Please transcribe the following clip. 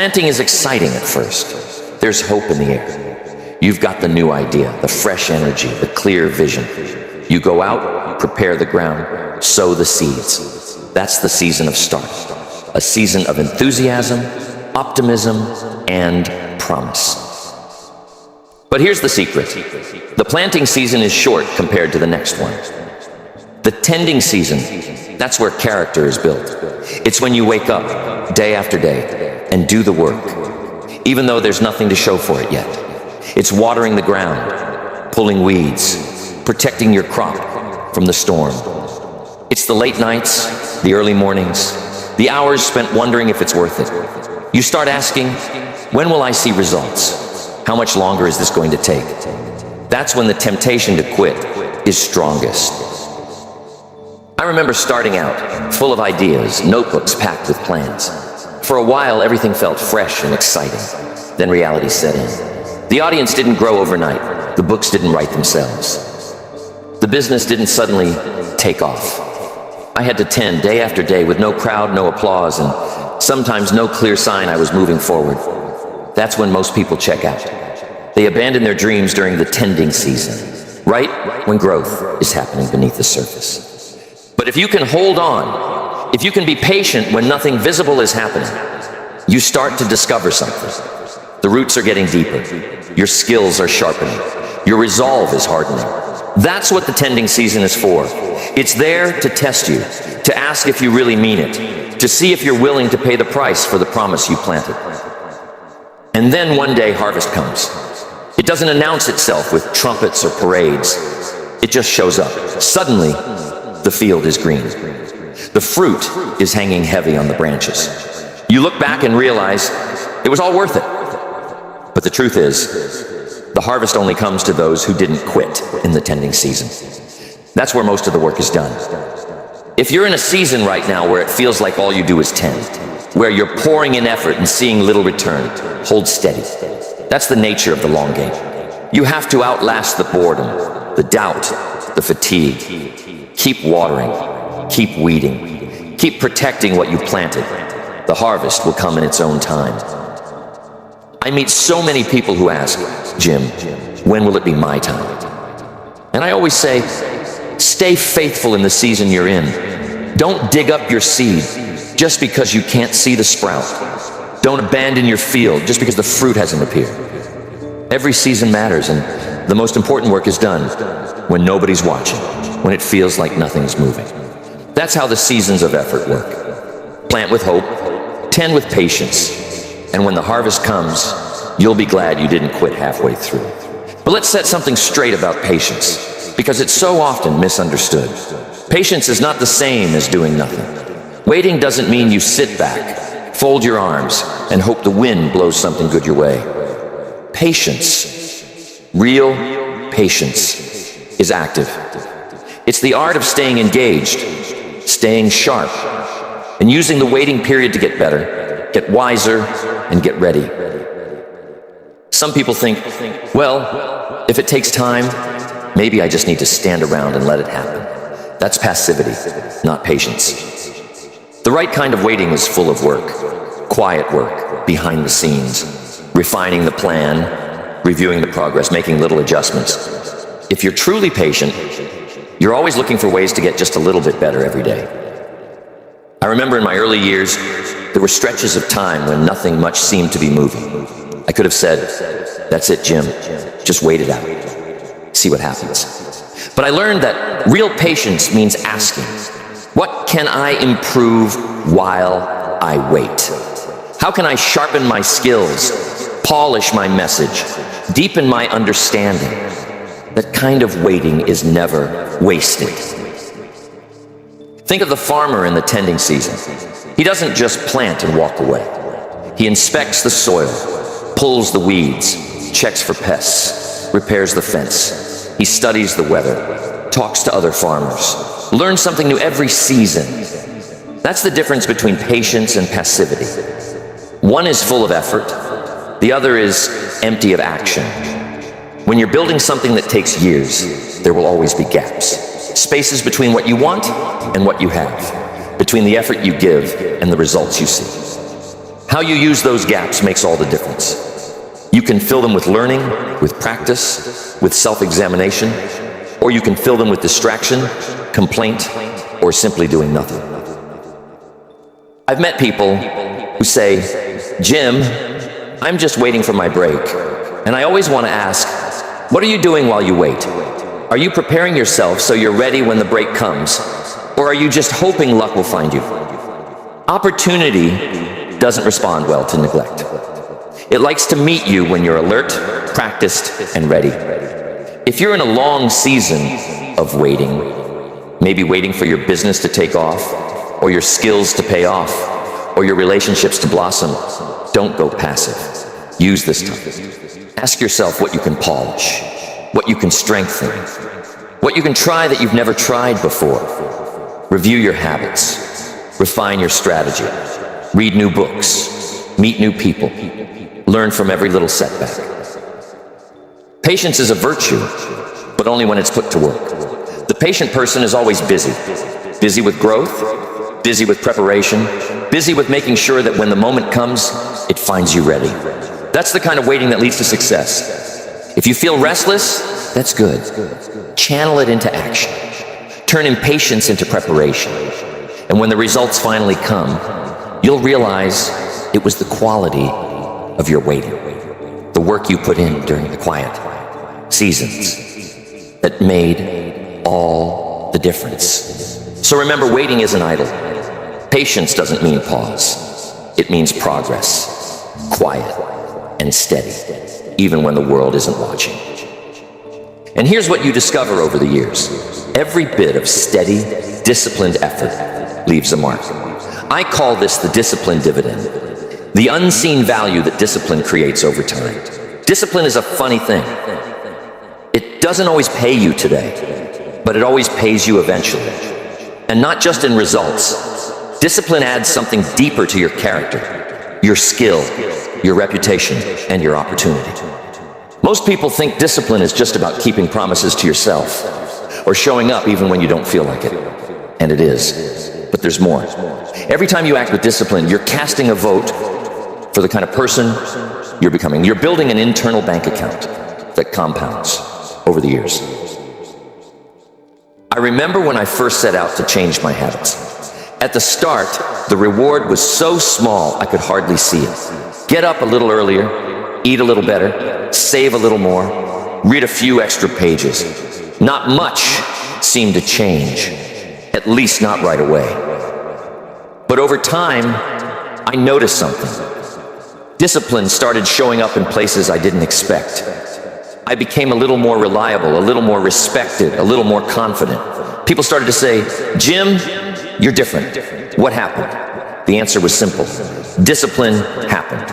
Planting is exciting at first. There's hope in the air. You've got the new idea, the fresh energy, the clear vision. You go out, prepare the ground, sow the seeds. That's the season of start. A season of enthusiasm, optimism, and promise. But here's the secret. The planting season is short compared to the next one. The tending season, that's where character is built. It's when you wake up day after day and do the work, even though there's nothing to show for it yet. It's watering the ground, pulling weeds, protecting your crop from the storm. It's the late nights, the early mornings, the hours spent wondering if it's worth it. You start asking, when will I see results? How much longer is this going to take? That's when the temptation to quit is strongest. I remember starting out, full of ideas, notebooks packed with plans. For a while, everything felt fresh and exciting. Then reality set in. The audience didn't grow overnight. The books didn't write themselves. The business didn't suddenly take off. I had to tend day after day with no crowd, no applause, and sometimes no clear sign I was moving forward. That's when most people check out. They abandon their dreams during the tending season, right when growth is happening beneath the surface. But if you can hold on, if you can be patient when nothing visible is happening, you start to discover something. The roots are getting deeper. Your skills are sharpening. Your resolve is hardening. That's what the tending season is for. It's there to test you, to ask if you really mean it, to see if you're willing to pay the price for the promise you planted. And then one day harvest comes. It doesn't announce itself with trumpets or parades. It just shows up. Suddenly, the field is green. The fruit is hanging heavy on the branches. You look back and realize it was all worth it. But the truth is, the harvest only comes to those who didn't quit in the tending season. That's where most of the work is done. If you're in a season right now where it feels like all you do is tend, where you're pouring in effort and seeing little return, hold steady. That's the nature of the long game. You have to outlast the boredom, the doubt, the fatigue. Keep watering, keep weeding, keep protecting what you've planted. The harvest will come in its own time. I meet so many people who ask, Jim, when will it be my time? And I always say, stay faithful in the season you're in. Don't dig up your seed just because you can't see the sprout. Don't abandon your field just because the fruit hasn't appeared. Every season matters, and the most important work is done when nobody's watching, when it feels like nothing's moving. That's how the seasons of effort work. Plant with hope, tend with patience, and when the harvest comes, you'll be glad you didn't quit halfway through. But let's set something straight about patience, because it's so often misunderstood. Patience is not the same as doing nothing. Waiting doesn't mean you sit back, fold your arms, and hope the wind blows something good your way. Patience, real patience, is active. It's the art of staying engaged, staying sharp, and using the waiting period to get better, get wiser, and get ready. Some people think, well, if it takes time, maybe I just need to stand around and let it happen. That's passivity, not patience. The right kind of waiting is full of work, quiet work, behind the scenes, refining the plan, reviewing the progress, making little adjustments. If you're truly patient, you're always looking for ways to get just a little bit better every day. I remember in my early years, there were stretches of time when nothing much seemed to be moving. I could have said, that's it, Jim, just wait it out, see what happens. But I learned that real patience means asking, what can I improve while I wait? How can I sharpen my skills, polish my message, deepen my understanding? That kind of waiting is never wasted. Think of the farmer in the tending season. He doesn't just plant and walk away. He inspects the soil, pulls the weeds, checks for pests, repairs the fence. He studies the weather, talks to other farmers, learns something new every season. That's the difference between patience and passivity. One is full of effort, the other is empty of action. When you're building something that takes years, there will always be gaps. Spaces between what you want and what you have, between the effort you give and the results you see. How you use those gaps makes all the difference. You can fill them with learning, with practice, with self-examination, or you can fill them with distraction, complaint, or simply doing nothing. I've met people who say, Jim, I'm just waiting for my break. And I always want to ask, what are you doing while you wait? Are you preparing yourself so you're ready when the break comes? Or are you just hoping luck will find you? Opportunity doesn't respond well to neglect. It likes to meet you when you're alert, practiced, and ready. If you're in a long season of waiting, maybe waiting for your business to take off, or your skills to pay off, or your relationships to blossom, don't go passive. Use this time. Ask yourself what you can polish, what you can strengthen, what you can try that you've never tried before. Review your habits, refine your strategy, read new books, meet new people, learn from every little setback. Patience is a virtue, but only when it's put to work. The patient person is always busy. Busy with growth, busy with preparation, busy with making sure that when the moment comes, it finds you ready. That's the kind of waiting that leads to success. If you feel restless, that's good. Channel it into action. Turn impatience into preparation. And when the results finally come, you'll realize it was the quality of your waiting, the work you put in during the quiet seasons that made all the difference. So remember, waiting isn't idle. Patience doesn't mean pause. It means progress, quiet and steady, even when the world isn't watching. And here's what you discover over the years. Every bit of steady, disciplined effort leaves a mark. I call this the discipline dividend, the unseen value that discipline creates over time. Discipline is a funny thing. It doesn't always pay you today, but it always pays you eventually. And not just in results. Discipline adds something deeper to your character, your skill, your reputation, and your opportunity. Most people think discipline is just about keeping promises to yourself or showing up even when you don't feel like it. And it is. But there's more. Every time you act with discipline, you're casting a vote for the kind of person you're becoming. You're building an internal bank account that compounds over the years. I remember when I first set out to change my habits. At the start, the reward was so small I could hardly see it. Get up a little earlier, eat a little better, save a little more, read a few extra pages. Not much seemed to change, at least not right away. But over time, I noticed something. Discipline started showing up in places I didn't expect. I became a little more reliable, a little more respected, a little more confident. People started to say, Jim, you're different. What happened? The answer was simple. Discipline happened.